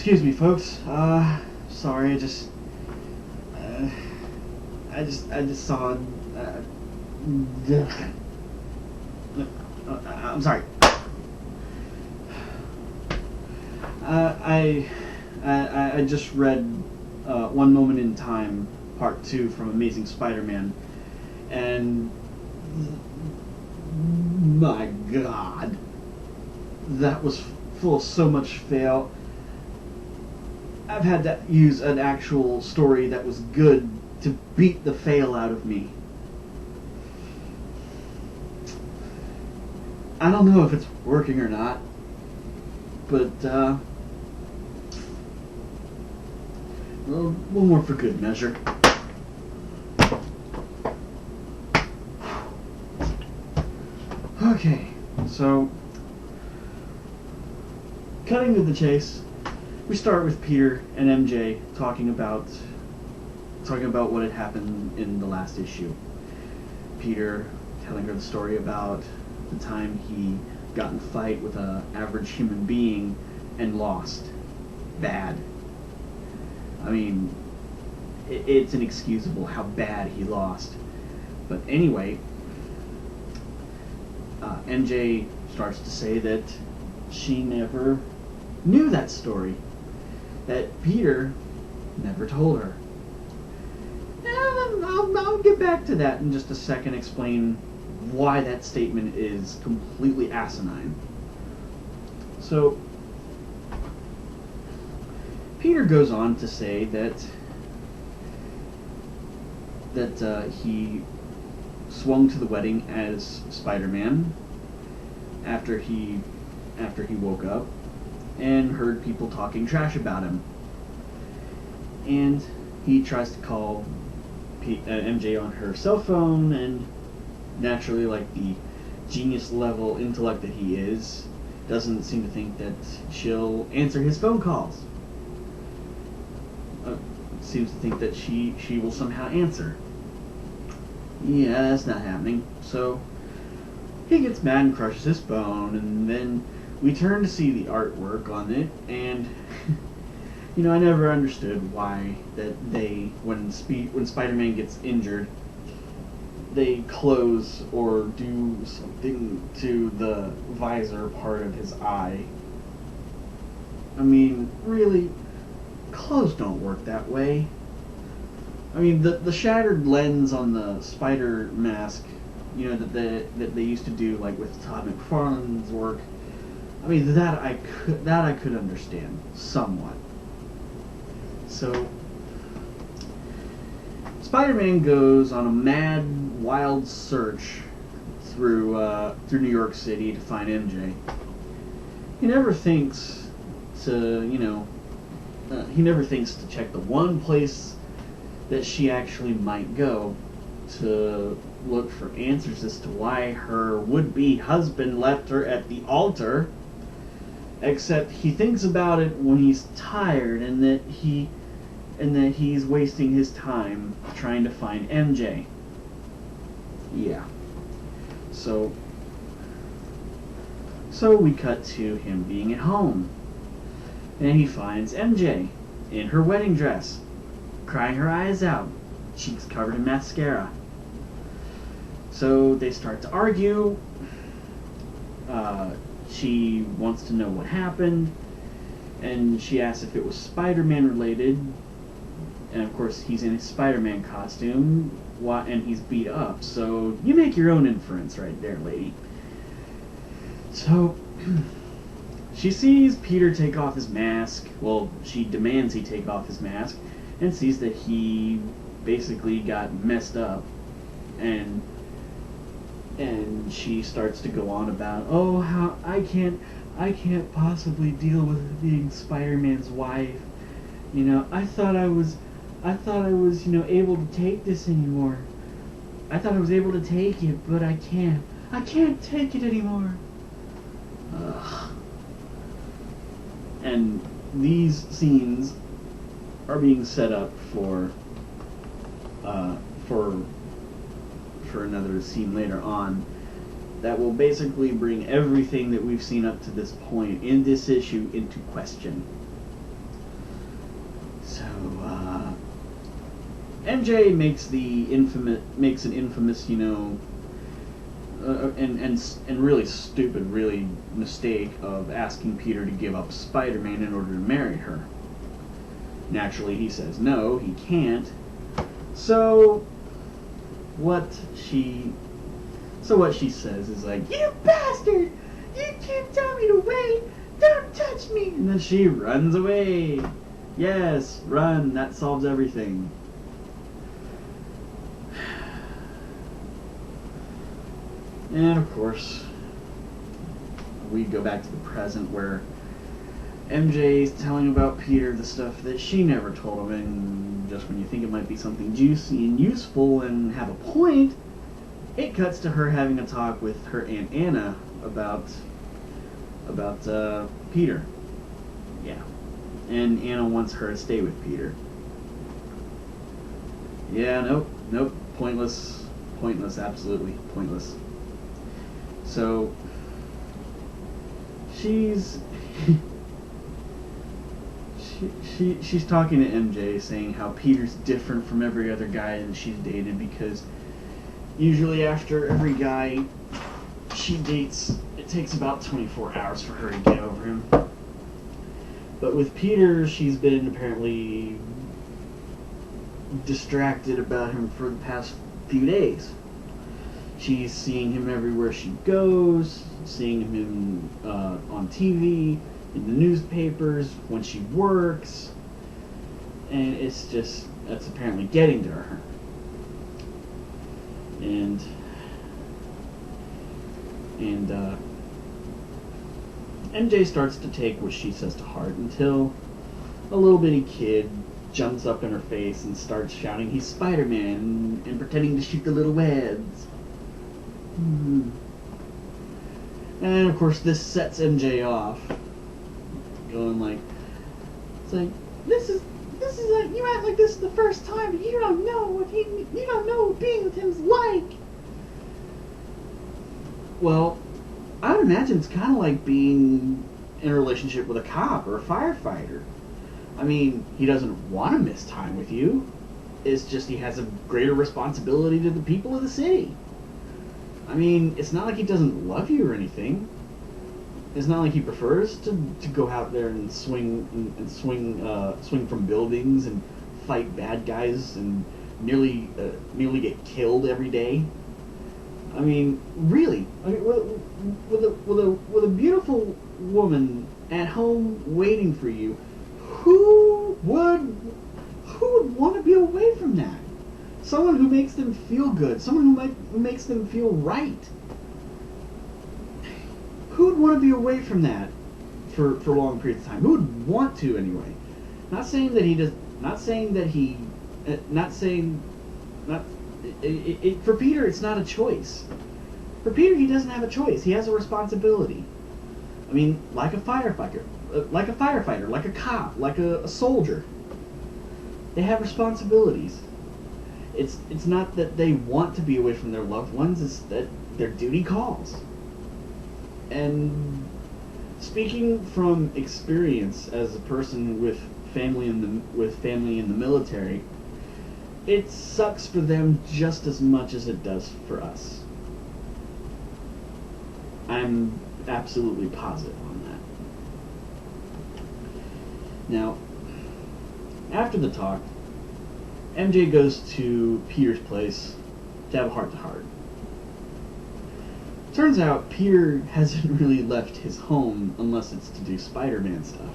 Excuse me, folks. Sorry, I just saw. I'm sorry. I just read One Moment in Time, Part 2 from Amazing Spider-Man, and my God, that was full of so much fail. I've had to use an actual story that was good to beat the fail out of me. I don't know if it's working or not, but one more for good measure. Okay, so cutting to the chase, we start with Peter and MJ talking about what had happened in the last issue. Peter telling her the story about the time he got in a fight with an average human being and lost. Bad. I mean, it's inexcusable how bad he lost. But anyway, MJ starts to say that she never knew that story, that Peter never told her. And I'll get back to that in just a second, explain why that statement is completely asinine. So, Peter goes on to say that he swung to the wedding as Spider-Man after he woke up and heard people talking trash about him. And he tries to call MJ on her cell phone, and naturally, like the genius level intellect that he is, doesn't seem to think that she'll answer his phone calls. Seems to think that she will somehow answer. Yeah, that's not happening. So he gets mad and crushes his phone, and then we turn to see the artwork on it, and I never understood why that when Spider-Man gets injured, they close or do something to the visor part of his eye. I mean, really, clothes don't work that way. I mean, the shattered lens on the spider mask, that they used to do, like with Todd McFarlane's work. I mean, that I could understand somewhat. So, Spider-Man goes on a mad, wild search through New York City to find MJ. He never thinks to check the one place that she actually might go to look for answers as to why her would-be husband left her at the altar. Except he thinks about it when he's tired, and that he's wasting his time trying to find MJ. Yeah. So we cut to him being at home, and he finds MJ in her wedding dress, crying her eyes out, cheeks covered in mascara. So they start to argue. She wants to know what happened, and she asks if it was Spider-Man related. And of course, he's in his Spider-Man costume, and he's beat up. So you make your own inference right there, lady. So she sees Peter take off his mask. Well, she demands he take off his mask, and sees that he basically got messed up. And she starts to go on about, oh, how I can't possibly deal with being Spider-Man's wife. I thought I was able to take this anymore. I thought I was able to take it, but I can't take it anymore. Ugh. And these scenes are being set up for another scene later on that will basically bring everything that we've seen up to this point in this issue into question. MJ makes an infamous, and really stupid, really mistake of asking Peter to give up Spider-Man in order to marry her. Naturally, he says no, he can't. So what she says is like, "You bastard! You can't tell me to wait! Don't touch me!" And then she runs away. Yes, run. That solves everything. And of course, we go back to the present where MJ's telling about Peter the stuff that she never told him, and just when you think it might be something juicy and useful and have a point, it cuts to her having a talk with her Aunt Anna about Peter. Yeah. And Anna wants her to stay with Peter. Yeah, nope, pointless, absolutely pointless. So, she's she's talking to MJ, saying how Peter's different from every other guy that she's dated, because usually after every guy she dates, it takes about 24 hours for her to get over him. But with Peter, she's been apparently distracted about him for the past few days. She's seeing him everywhere she goes, seeing him on TV, in the newspapers, when she works, and that's apparently getting to her. And MJ starts to take what she says to heart until a little bitty kid jumps up in her face and starts shouting, "He's Spider-Man," and pretending to shoot the little webs. And of course this sets MJ off, going like, it's like, this is like, you act like this is the first time, but you don't know what being with him's like. Well, I would imagine it's kind of like being in a relationship with a cop or a firefighter. I mean, he doesn't want to miss time with you. It's just he has a greater responsibility to the people of the city. I mean, it's not like he doesn't love you or anything. It's not like he prefers to go out there and swing from buildings and fight bad guys and nearly get killed every day. I mean, really, with a beautiful woman at home waiting for you, who would want to be away from that? Someone who makes them feel good, someone who makes them feel right. Who would want to be away from that for long periods of time? Who would want to, anyway? Not saying that he does. Not saying that he. Not saying. Not. For Peter, it's not a choice. For Peter, he doesn't have a choice. He has a responsibility. I mean, like a firefighter, like a cop, like a soldier. They have responsibilities. It's not that they want to be away from their loved ones. It's that their duty calls. And speaking from experience as a person with family in the military, it sucks for them just as much as it does for us. I'm absolutely positive on that. Now, after the talk, MJ goes to Peter's place to have a heart-to-heart. Turns out Peter hasn't really left his home unless it's to do Spider-Man stuff,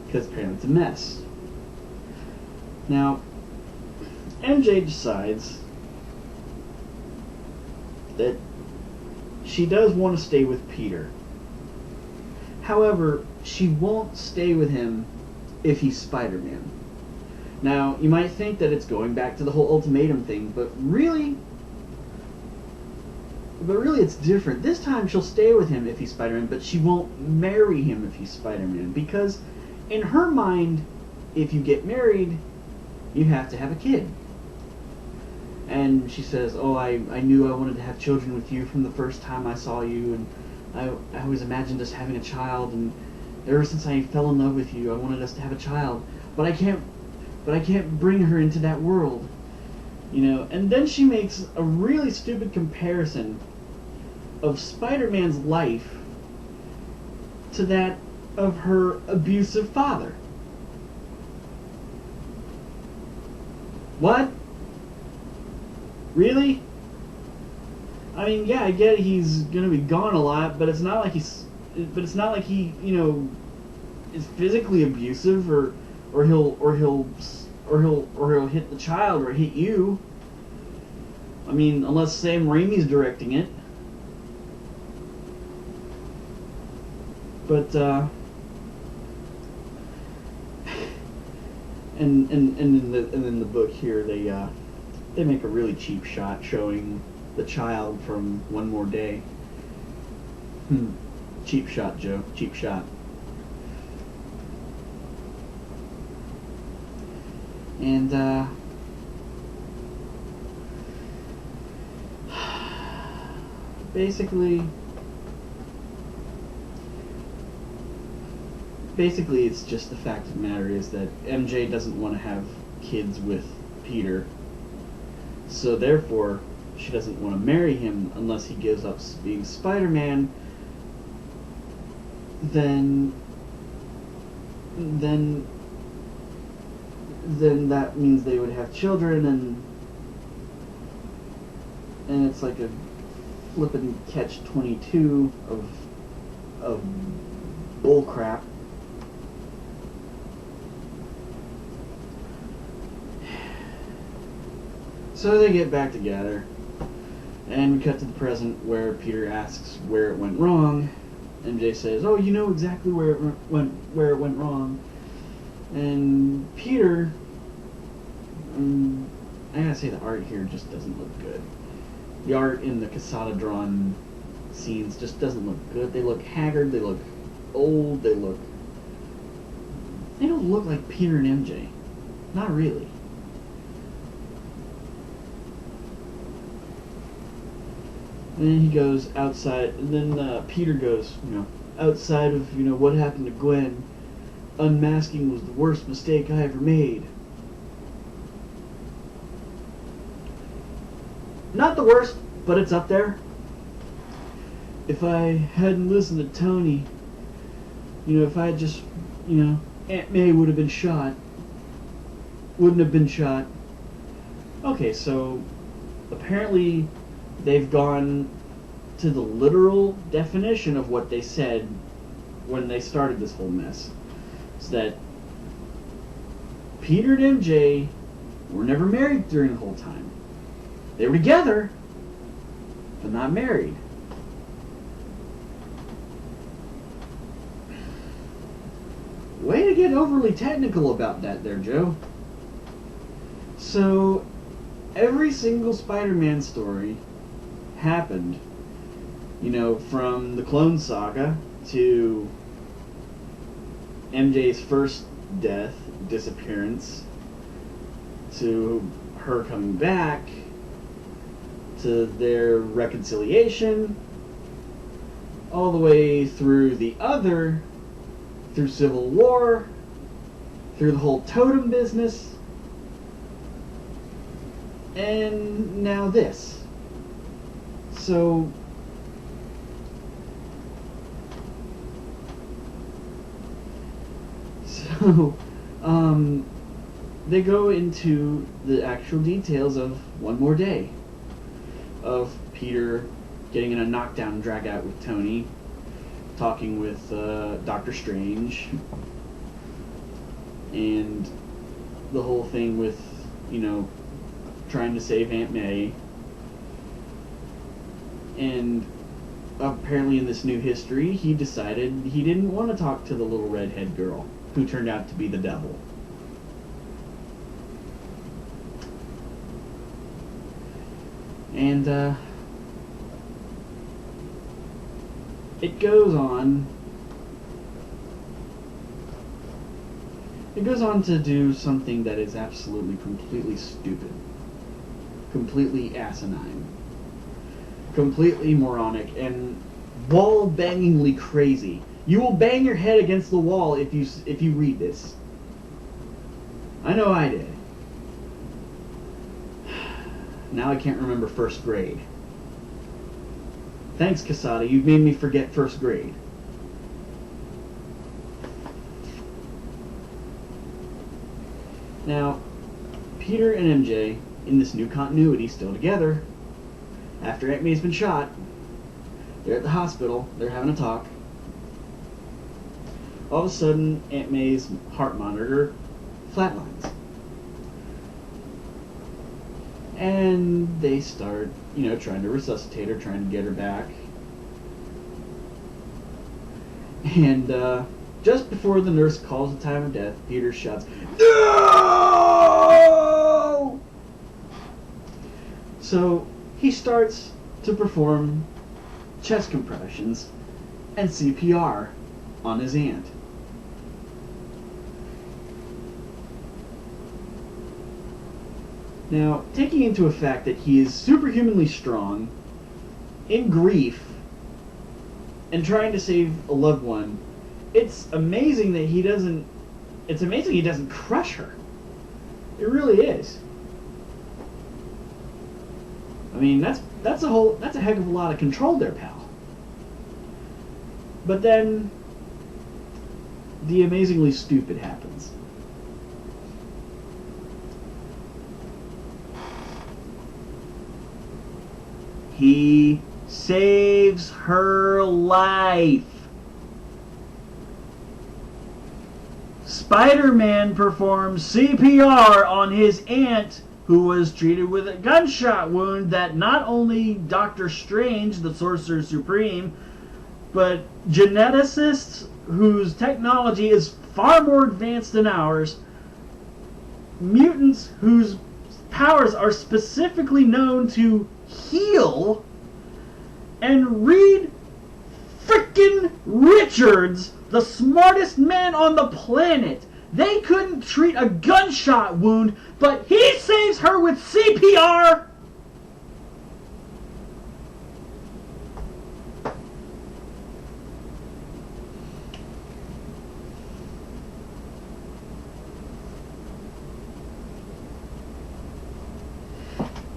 because apparently it's a mess. Now, MJ decides that she does want to stay with Peter. However, she won't stay with him if he's Spider-Man. Now, you might think that it's going back to the whole ultimatum thing, but really it's different. This time she'll stay with him if he's Spider-Man, but she won't marry him if he's Spider-Man, because in her mind, if you get married, you have to have a kid. And she says, "Oh, I knew I wanted to have children with you from the first time I saw you, and I always imagined us having a child, and ever since I fell in love with you, I wanted us to have a child. But I can't but I can't bring her into that world. You know, and then she makes a really stupid comparison of Spider-Man's life to that of her abusive father. What? Really? I mean, yeah, I get he's gonna be gone a lot, but it's not like he, you know, is physically abusive or he'll hit the child or hit you. I mean, unless Sam Raimi's directing it. But and in the book here they make a really cheap shot showing the child from One More Day. Cheap shot, Joe. Cheap shot. And basically it's just the fact of the matter is that MJ doesn't want to have kids with Peter, so therefore she doesn't want to marry him unless he gives up being Spider-Man. Then that means they would have children, and it's like a flippin' catch-22 of bullcrap. So they get back together, and we cut to the present where Peter asks where it went wrong. MJ says, "Oh, you know exactly where it went wrong." And Peter, I gotta say the art here just doesn't look good. The art in the Casada drawn scenes just doesn't look good. They look haggard, they look old, they don't look like Peter and MJ. Not really. And then he goes outside, and then Peter goes, you know, outside of, you know, what happened to Gwen, unmasking was the worst mistake I ever made. Not the worst, but it's up there. If I hadn't listened to Tony, you know, if I had just, you know, Aunt May wouldn't have been shot. Okay, so apparently they've gone to the literal definition of what they said when they started this whole mess. It's that Peter and MJ were never married during the whole time. They were together, but not married. Way to get overly technical about that there, Joe. So, every single Spider-Man story happened, you know, from the Clone Saga to MJ's first death, disappearance, to her coming back, to their reconciliation, all the way through through Civil War, through the whole totem business, and now this. So they go into the actual details of One More Day, of Peter getting in a knockdown drag out with Tony, talking with Doctor Strange, and the whole thing with, you know, trying to save Aunt May. And apparently in this new history, he decided he didn't want to talk to the little redhead girl, who turned out to be the devil. And it goes on. It goes on to do something that is absolutely, completely stupid. Completely asinine. Completely moronic and wall-bangingly crazy. You will bang your head against the wall if you read this. I know I did. Now I can't remember first grade. Thanks, Casada. You've made me forget first grade. Now, Peter and MJ, in this new continuity, still together. After Aunt May's been shot, they're at the hospital. They're having a talk. All of a sudden, Aunt May's heart monitor flatlines. And they start, trying to resuscitate her, trying to get her back. And just before the nurse calls the time of death, Peter shouts, "No!" So he starts to perform chest compressions and CPR on his aunt. Now, taking into effect that he is superhumanly strong, in grief, and trying to save a loved one, it's amazing that he doesn't crush her. It really is. I mean, that's a heck of a lot of control there, pal. But then the amazingly stupid happens. He saves her life. Spider-Man performs CPR on his aunt, who was treated with a gunshot wound that not only Doctor Strange, the Sorcerer Supreme, but geneticists whose technology is far more advanced than ours, mutants whose powers are specifically known to heal, and Reed frickin' Richards, the smartest man on the planet. They couldn't treat a gunshot wound, but he saves her with CPR.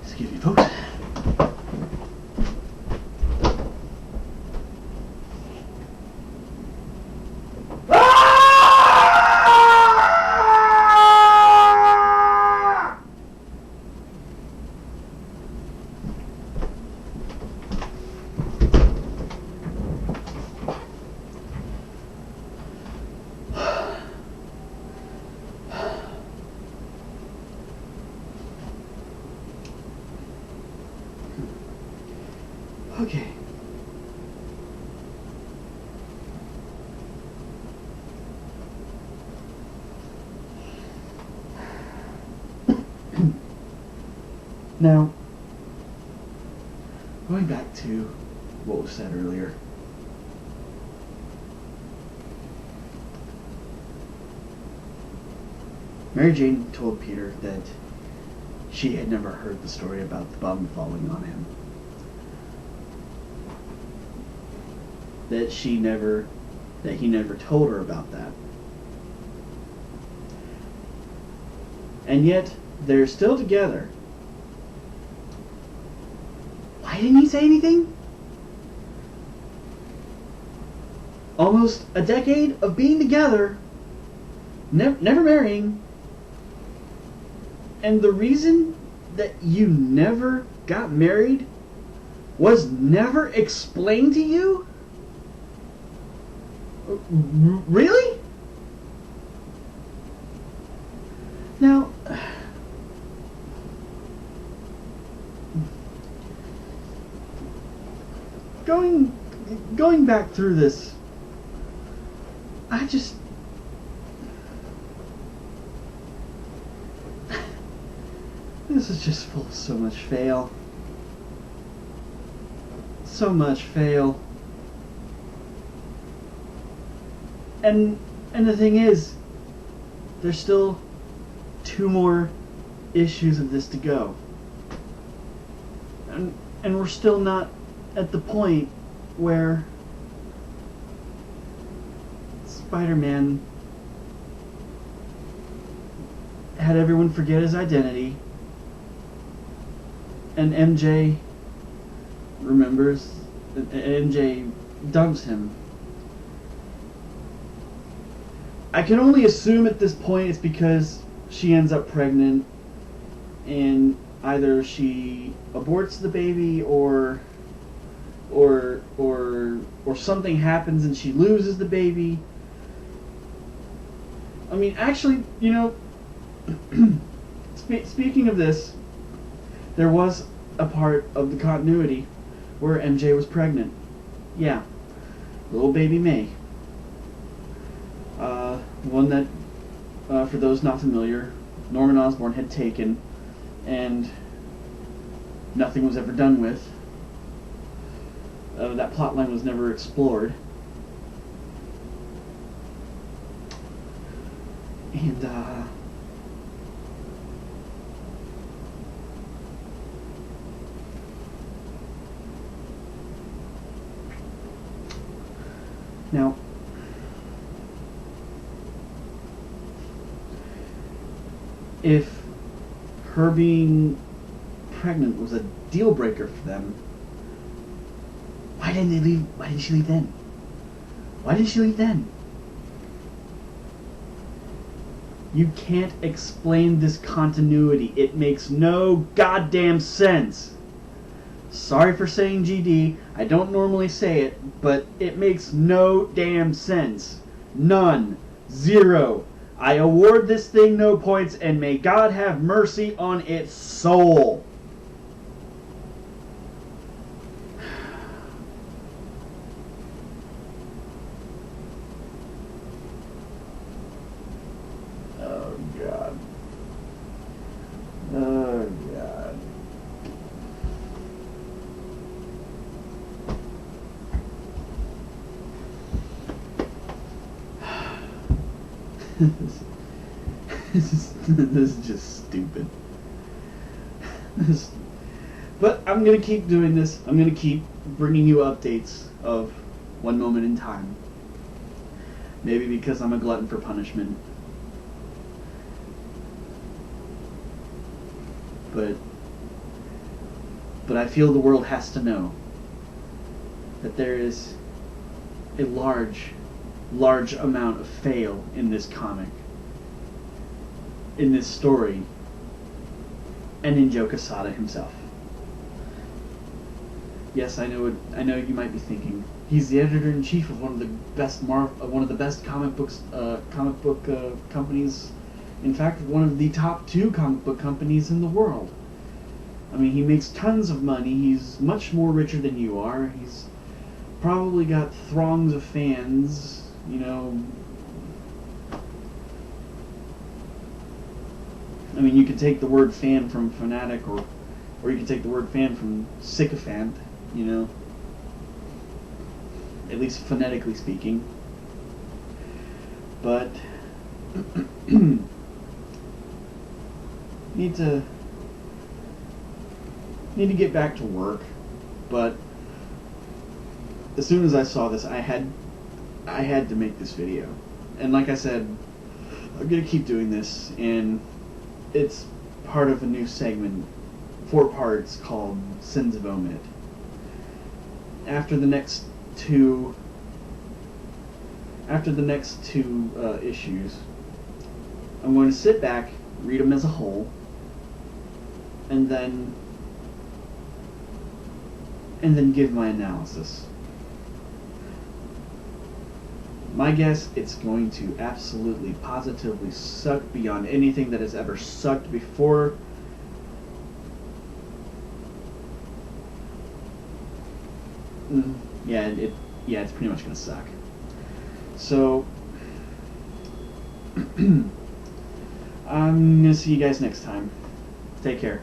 Excuse me, folks. Okay. Now, going back to what was said earlier. Mary Jane told Peter that she had never heard the story about the bomb falling on him. That he never told her about that. And yet, they're still together. Why didn't he say anything? Almost a decade of being together, never marrying, and the reason that you never got married was never explained to you? Really? Now, going back through this, this is just full of so much fail. So much fail. And the thing is, there's still 2 more issues of this to go. And we're still not at the point where Spider-Man had everyone forget his identity, and MJ remembers, MJ dumps him. I can only assume at this point it's because she ends up pregnant, and either she aborts the baby or something happens and she loses the baby. I mean, actually, you know, speaking of this, there was a part of the continuity where MJ was pregnant. Yeah, little baby May. One that, for those not familiar, Norman Osborn had taken, and nothing was ever done with. That plotline was never explored. And, now, if her being pregnant was a deal breaker for them, why didn't they leave? Why didn't she leave then? Why didn't she leave then? You can't explain this continuity. It makes no goddamn sense. Sorry for saying GD. I don't normally say it, but it makes no damn sense. None. Zero. I award this thing no points, and may God have mercy on its soul. Oh, God. Oh, God. This is just stupid. But I'm going to keep doing this. I'm going to keep bringing you updates of One Moment in Time. Maybe because I'm a glutton for punishment. But I feel the world has to know that there is a large amount of fail in this comic, in this story, and in Joe Quesada himself. Yes, I know you might be thinking he's the editor-in-chief of one of the best comic book companies. In fact, one of the top 2 comic book companies in the world. I mean, he makes tons of money. He's much more richer than you are. He's probably got throngs of fans, you know. I mean, you could take the word fan from fanatic, or you could take the word fan from sycophant, you know. At least phonetically speaking. But need to get back to work. But as soon as I saw this, I had to make this video. And like I said, I'm gonna keep doing this, and it's part of a new segment, 4 parts, called Sins of O.M.I.T. After the next two issues, I'm going to sit back, read them as a whole, and then give my analysis. My guess, it's going to absolutely, positively suck beyond anything that has ever sucked before. Yeah, it's pretty much going to suck. So, I'm going to see you guys next time. Take care.